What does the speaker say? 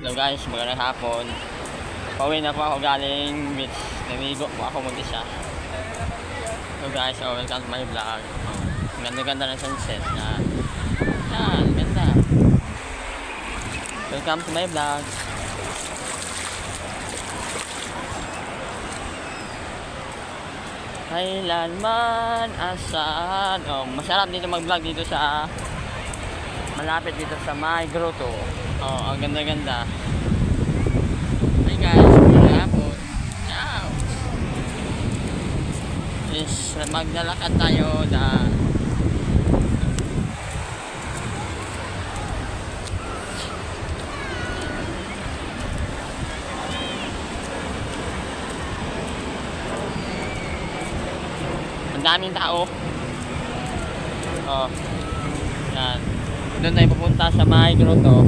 Hello guys, magandang hapon. Pauwi na po ako galing beach. Namigo po ako mag-isa. So guys, welcome to my vlog. Ang ganda-ganda ng sunset na. Yan, ganda. Welcome to my vlog. Kailanman asan. Masarap dito mag-vlog dito sa malapit dito sa may grotto. Ang ganda-ganda. Hi guys, magandang hapon. Ciao. Is maglalakad tayo na ang daming tao. Yan. Doon tayo pupunta sa may grotto.